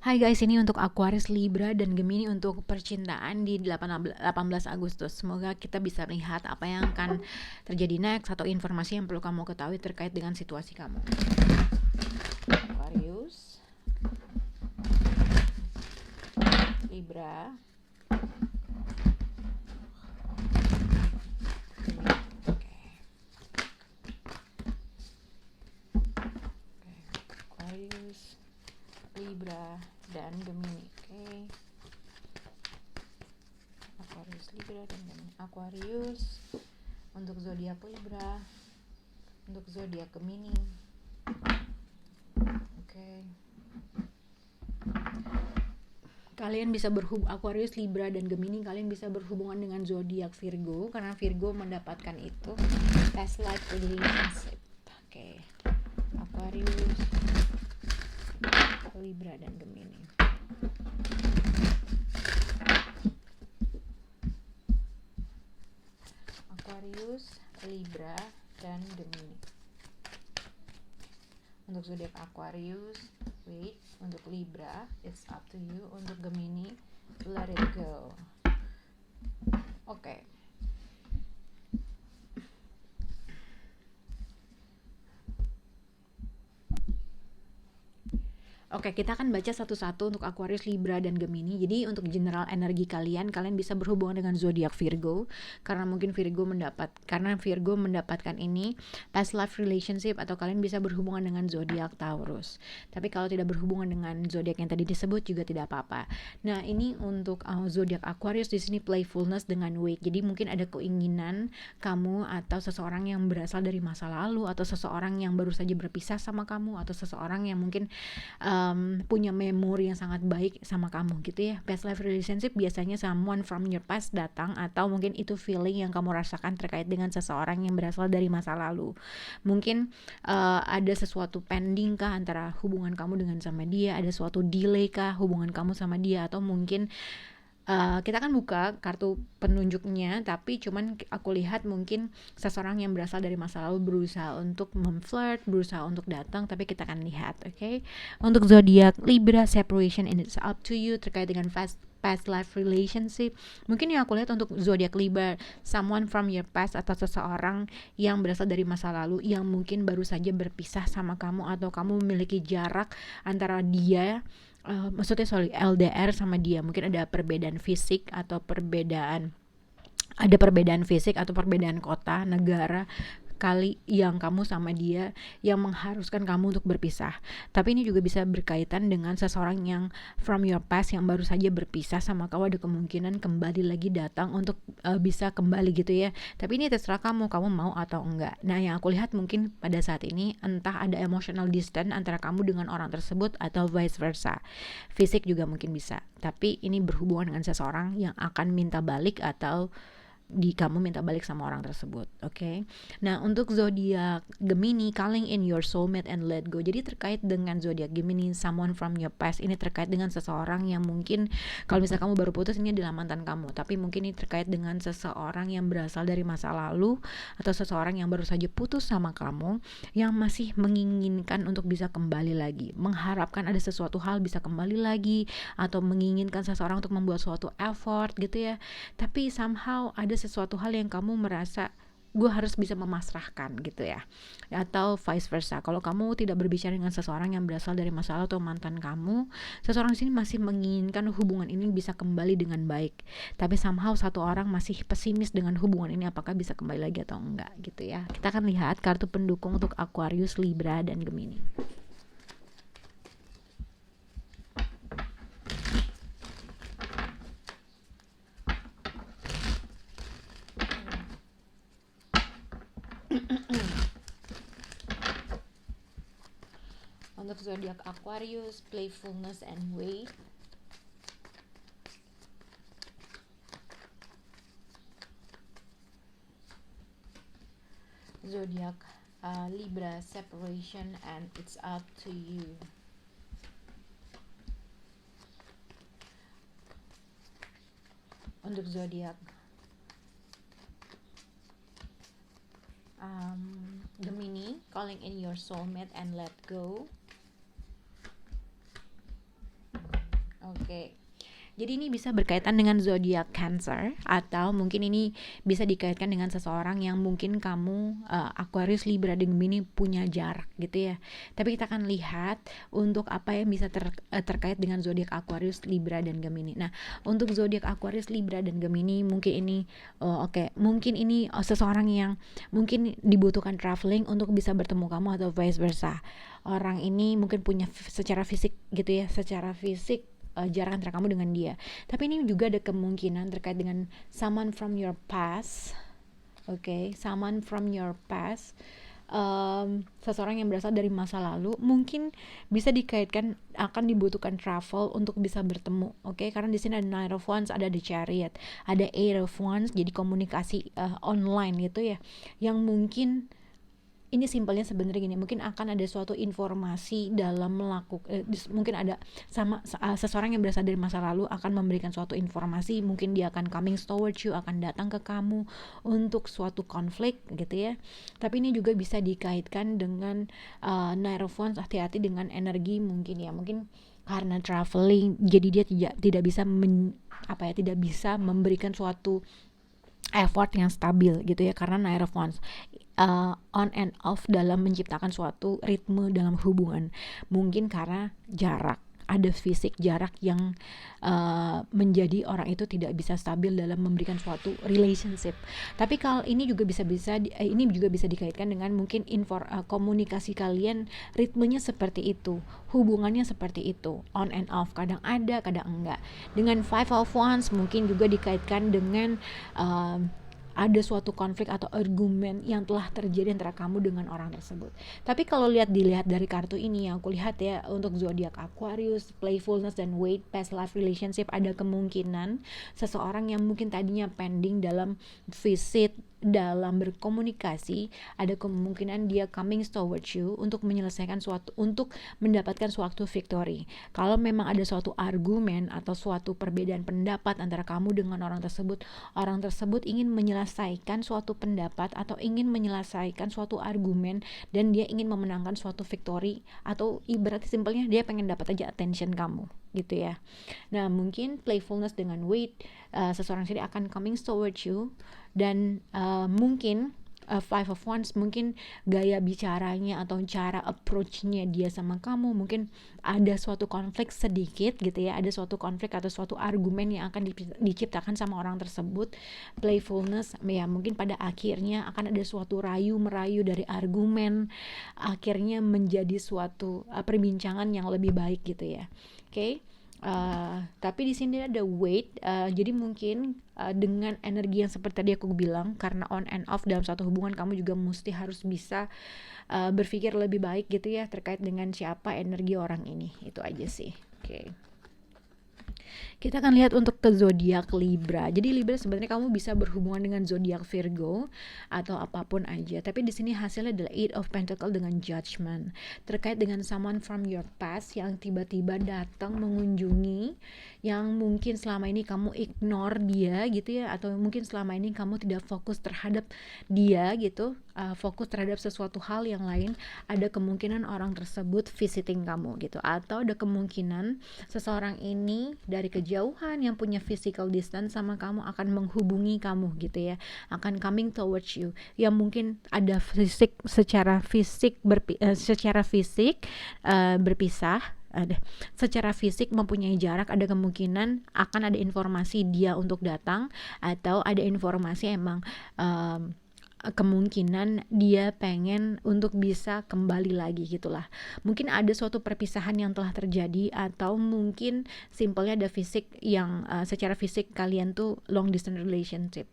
Hai guys, ini untuk Aquarius, Libra, dan Gemini untuk percintaan di 18 Agustus. Semoga kita bisa melihat apa yang akan terjadi next atau informasi yang perlu kamu ketahui terkait dengan situasi kamu. Aquarius, Libra, Aquarius, Libra, dan Gemini. Aquarius, Libra, dan Gemini. Aquarius untuk zodiak Libra, untuk zodiak Gemini. Kalian bisa Aquarius, Libra, dan Gemini, kalian bisa berhubungan dengan zodiak Virgo karena Virgo mendapatkan itu past life relationship. Aquarius, Libra, dan Gemini. Aquarius, Libra, dan Gemini. Untuk zodiak Aquarius, wait. Untuk Libra, it's up to you. Untuk Gemini, let it go. Oke. Oke, kita akan baca satu-satu untuk Aquarius, Libra, dan Gemini. Jadi untuk general energi kalian bisa berhubungan dengan zodiak Virgo karena mungkin Virgo mendapatkan ini past life relationship, atau kalian bisa berhubungan dengan zodiak Taurus. Tapi kalau tidak berhubungan dengan zodiak yang tadi disebut juga tidak apa-apa. Nah, ini untuk zodiak Aquarius di sini playfulness dengan wait. Jadi mungkin ada keinginan kamu atau seseorang yang berasal dari masa lalu, atau seseorang yang baru saja berpisah sama kamu, atau seseorang yang mungkin punya memori yang sangat baik sama kamu gitu ya. Past life relationship biasanya someone from your past datang, atau mungkin itu feeling yang kamu rasakan terkait dengan seseorang yang berasal dari masa lalu. Mungkin ada sesuatu pending kah antara hubungan kamu dengan sama dia, ada suatu delay kah hubungan kamu sama dia, atau mungkin kita akan buka kartu penunjuknya, tapi cuman aku lihat mungkin seseorang yang berasal dari masa lalu berusaha untuk memflirt, berusaha untuk datang, tapi kita akan lihat. Untuk zodiak Libra, separation and it's up to you terkait dengan past life relationship. Mungkin yang aku lihat untuk zodiak Libra, someone from your past, atau seseorang yang berasal dari masa lalu yang mungkin baru saja berpisah sama kamu, atau kamu memiliki jarak antara dia, maksudnya LDR sama dia. Mungkin ada perbedaan fisik atau perbedaan fisik atau perbedaan kota, negara kali yang kamu sama dia yang mengharuskan kamu untuk berpisah. Tapi ini juga bisa berkaitan dengan seseorang yang from your past yang baru saja berpisah sama kamu, ada kemungkinan kembali lagi datang untuk bisa kembali gitu ya. Tapi ini terserah kamu mau atau enggak. Nah, yang aku lihat mungkin pada saat ini entah ada emotional distance antara kamu dengan orang tersebut atau vice versa. Fisik juga mungkin bisa. Tapi ini berhubungan dengan seseorang yang akan minta balik, atau kamu minta balik sama orang tersebut. Nah, untuk zodiak Gemini, calling in your soulmate and let go. Jadi terkait dengan zodiak Gemini, someone from your past, ini terkait dengan seseorang yang mungkin kalau misalnya kamu baru putus, ini adalah mantan kamu, tapi mungkin ini terkait dengan seseorang yang berasal dari masa lalu, atau seseorang yang baru saja putus sama kamu yang masih menginginkan untuk bisa kembali lagi, mengharapkan ada sesuatu hal bisa kembali lagi, atau menginginkan seseorang untuk membuat suatu effort gitu ya. Tapi somehow ada sesuatu hal yang kamu merasa gue harus bisa memasrahkan gitu ya, atau vice versa. Kalau kamu tidak berbicara dengan seseorang yang berasal dari masa lalu atau mantan kamu, seseorang di sini masih menginginkan hubungan ini bisa kembali dengan baik, tapi somehow satu orang masih pesimis dengan hubungan ini apakah bisa kembali lagi atau enggak gitu ya. Kita akan lihat kartu pendukung untuk Aquarius, Libra, dan Gemini. Untuk zodiak Aquarius, playfulness and wait. Zodiak Libra, separation and it's up to you. Untuk zodiak Gemini, calling in your soulmate and let go. Oke. Jadi ini bisa berkaitan dengan zodiak Cancer, atau mungkin ini bisa dikaitkan dengan seseorang yang mungkin kamu Aquarius, Libra, dan Gemini punya jarak gitu ya. Tapi kita akan lihat untuk apa yang bisa terkait dengan zodiak Aquarius, Libra, dan Gemini. Nah, untuk zodiak Aquarius, Libra, dan Gemini mungkin ini mungkin ini seseorang yang mungkin dibutuhkan traveling untuk bisa bertemu kamu atau vice versa. Orang ini mungkin punya secara fisik gitu ya, secara fisik jarak antara kamu dengan dia. Tapi ini juga ada kemungkinan terkait dengan someone from your past. Someone from your past. Seseorang yang berasal dari masa lalu mungkin bisa dikaitkan akan dibutuhkan travel untuk bisa bertemu. Karena di sini ada Knight of Wands, ada The Chariot, ada Eight of Wands, jadi komunikasi online gitu ya, yang mungkin ini simpelnya sebenarnya gini, mungkin akan ada suatu informasi dalam mungkin ada seseorang yang berasal dari masa lalu akan memberikan suatu informasi, mungkin dia akan coming towards you, akan datang ke kamu untuk suatu konflik gitu ya. Tapi ini juga bisa dikaitkan dengan Knight of Wands, hati-hati dengan energi mungkin ya, mungkin karena traveling jadi dia tidak bisa tidak bisa memberikan suatu effort yang stabil gitu ya, karena Knight of Wands on and off dalam menciptakan suatu ritme dalam hubungan, mungkin karena jarak, ada fisik jarak yang menjadi orang itu tidak bisa stabil dalam memberikan suatu relationship. Tapi kalau ini juga bisa dikaitkan dengan mungkin komunikasi kalian ritmenya seperti itu, hubungannya seperti itu, on and off, kadang ada kadang enggak. Dengan Five of Wands mungkin juga dikaitkan dengan ada suatu konflik atau argumen yang telah terjadi antara kamu dengan orang tersebut. Tapi kalau dilihat dari kartu ini, yang aku lihat ya, untuk zodiak Aquarius, playfulness dan weight, past life relationship, ada kemungkinan seseorang yang mungkin tadinya pending dalam visit, dalam berkomunikasi, ada kemungkinan dia coming towards you untuk menyelesaikan untuk mendapatkan suatu victory. Kalau memang ada suatu argumen atau suatu perbedaan pendapat antara kamu dengan orang tersebut ingin menyelesaikan suatu pendapat atau ingin menyelesaikan suatu argumen, dan dia ingin memenangkan suatu victory, atau ibaratnya simpelnya dia pengen dapat aja attention kamu gitu ya. Nah, mungkin playfulness dengan weight, seseorang sendiri akan coming towards you, dan mungkin Five of Wands, mungkin gaya bicaranya atau cara approach-nya dia sama kamu, mungkin ada suatu konflik sedikit gitu ya, ada suatu konflik atau suatu argumen yang akan diciptakan sama orang tersebut. Playfulness ya, mungkin pada akhirnya akan ada suatu rayu-merayu dari argumen, akhirnya menjadi suatu perbincangan yang lebih baik gitu ya. Tapi di sini ada weight, jadi mungkin dengan energi yang seperti tadi aku bilang, karena on and off dalam satu hubungan, kamu juga mesti harus bisa berpikir lebih baik gitu ya, terkait dengan siapa energi orang ini. Itu aja sih. Kita akan lihat untuk ke zodiak Libra. Jadi Libra sebenarnya kamu bisa berhubungan dengan zodiak Virgo atau apapun aja. Tapi di sini hasilnya adalah Eight of Pentacles dengan Judgment, terkait dengan someone from your past yang tiba-tiba datang mengunjungi, yang mungkin selama ini kamu ignore dia gitu ya, atau mungkin selama ini kamu tidak fokus terhadap dia gitu, fokus terhadap sesuatu hal yang lain. Ada kemungkinan orang tersebut visiting kamu gitu, atau ada kemungkinan seseorang ini dari kejauhan yang punya physical distance sama kamu akan menghubungi kamu gitu ya, akan coming towards you, yang mungkin ada secara fisik berpisah, secara fisik mempunyai jarak. Ada kemungkinan akan ada informasi dia untuk datang, atau ada informasi emang kemungkinan dia pengen untuk bisa kembali lagi gitulah. Mungkin ada suatu perpisahan yang telah terjadi, atau mungkin simpelnya ada fisik yang secara fisik kalian tuh long distance relationship.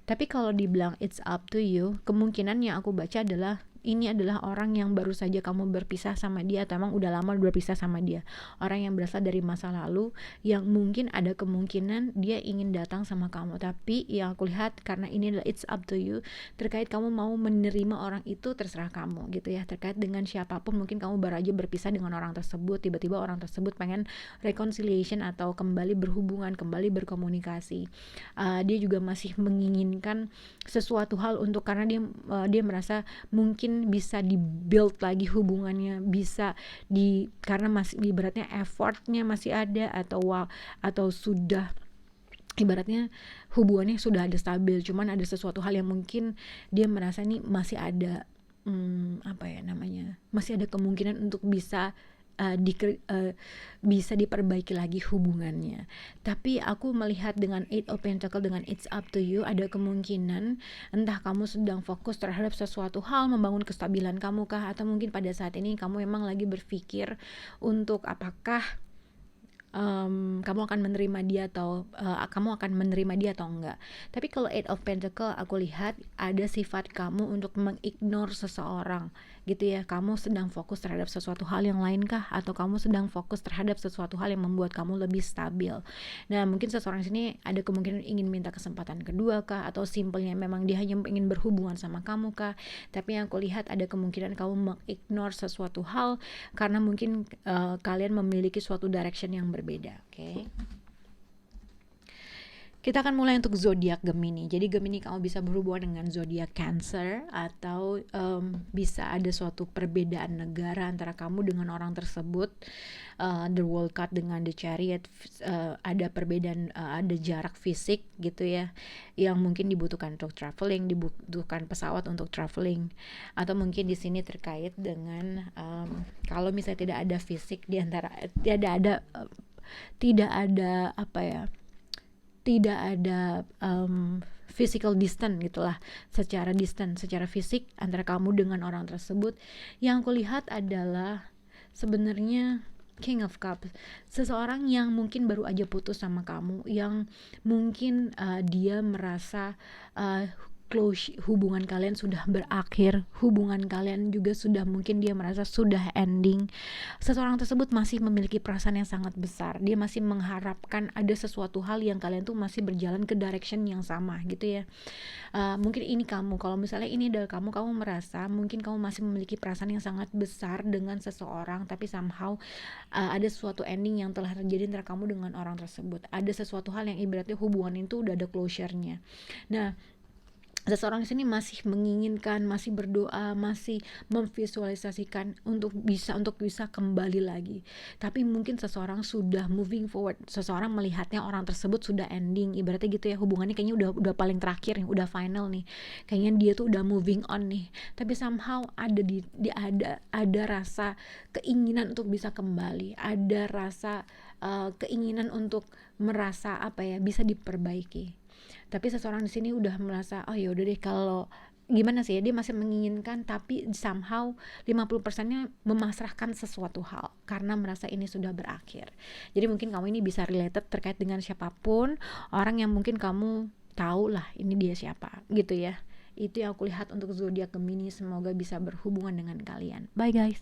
Tapi kalau dibilang it's up to you, kemungkinan yang aku baca adalah ini adalah orang yang baru saja kamu berpisah sama dia, atau emang udah lama berpisah sama dia, orang yang berasal dari masa lalu, yang mungkin ada kemungkinan dia ingin datang sama kamu. Tapi yang aku lihat, karena ini adalah it's up to you, terkait kamu mau menerima orang itu terserah kamu gitu ya. Terkait dengan siapapun, mungkin kamu baru aja berpisah dengan orang tersebut, tiba-tiba orang tersebut pengen reconciliation atau kembali berhubungan, kembali berkomunikasi. Dia juga masih menginginkan sesuatu hal untuk, karena dia merasa mungkin mungkin bisa di-build lagi hubungannya, bisa karena masih ibaratnya effortnya masih ada, atau sudah ibaratnya hubungannya sudah ada stabil, cuman ada sesuatu hal yang mungkin dia merasa nih masih ada masih ada kemungkinan untuk bisa diperbaiki lagi hubungannya. Tapi aku melihat dengan Eight of Pentacle, dengan It's Up to You, ada kemungkinan entah kamu sedang fokus terhadap sesuatu hal, membangun kestabilan kamu kah, atau mungkin pada saat ini kamu memang lagi berpikir untuk apakah kamu akan menerima dia atau enggak. Tapi kalau Eight of Pentacle, aku lihat ada sifat kamu untuk mengignore seseorang gitu ya. Kamu sedang fokus terhadap sesuatu hal yang lain kah, atau kamu sedang fokus terhadap sesuatu hal yang membuat kamu lebih stabil. Nah, mungkin seseorang sini ada kemungkinan ingin minta kesempatan kedua kah, atau simpelnya memang dia hanya ingin berhubungan sama kamu kah. Tapi yang aku lihat ada kemungkinan kamu mengignore sesuatu hal karena mungkin kalian memiliki suatu direction yang berbeda. Oke. Kita akan mulai untuk zodiak Gemini. Jadi Gemini, kamu bisa berhubungan dengan zodiak Cancer, atau bisa ada suatu perbedaan negara antara kamu dengan orang tersebut. The World Card dengan The Chariot, ada perbedaan, ada jarak fisik gitu ya, yang mungkin dibutuhkan untuk traveling, dibutuhkan pesawat untuk traveling, atau mungkin di sini terkait dengan kalau misalnya tidak ada fisik di antara, tidak ada physical distance gitulah, secara fisik antara kamu dengan orang tersebut. Yang aku lihat adalah sebenarnya King of Cups, seseorang yang mungkin baru aja putus sama kamu, yang mungkin dia merasa hubungan kalian sudah berakhir, hubungan kalian juga sudah, mungkin dia merasa sudah ending. Seseorang tersebut masih memiliki perasaan yang sangat besar, dia masih mengharapkan ada sesuatu hal yang kalian tuh masih berjalan ke direction yang sama gitu ya. Mungkin ini kamu, kalau misalnya ini adalah kamu merasa mungkin kamu masih memiliki perasaan yang sangat besar dengan seseorang, tapi somehow ada suatu ending yang telah terjadi antara kamu dengan orang tersebut. Ada sesuatu hal yang ibaratnya hubungan itu udah ada closure-nya. Nah, seseorang di sini masih menginginkan, masih berdoa, masih memvisualisasikan untuk bisa kembali lagi. Tapi mungkin seseorang sudah moving forward, seseorang melihatnya orang tersebut sudah ending, ibaratnya gitu ya, hubungannya kayaknya udah paling terakhir nih, udah final nih, kayaknya dia tuh udah moving on nih. Tapi somehow ada rasa keinginan untuk bisa kembali, ada rasa keinginan untuk merasa bisa diperbaiki. Tapi seseorang di sini udah merasa, oh yaudah deh, kalau gimana sih ya, dia masih menginginkan, tapi somehow 50%-nya memasrahkan sesuatu hal karena merasa ini sudah berakhir. Jadi mungkin kamu ini bisa related terkait dengan siapapun, orang yang mungkin kamu tahu lah ini dia siapa gitu ya. Itu yang aku lihat untuk zodiak Gemini, semoga bisa berhubungan dengan kalian. Bye guys.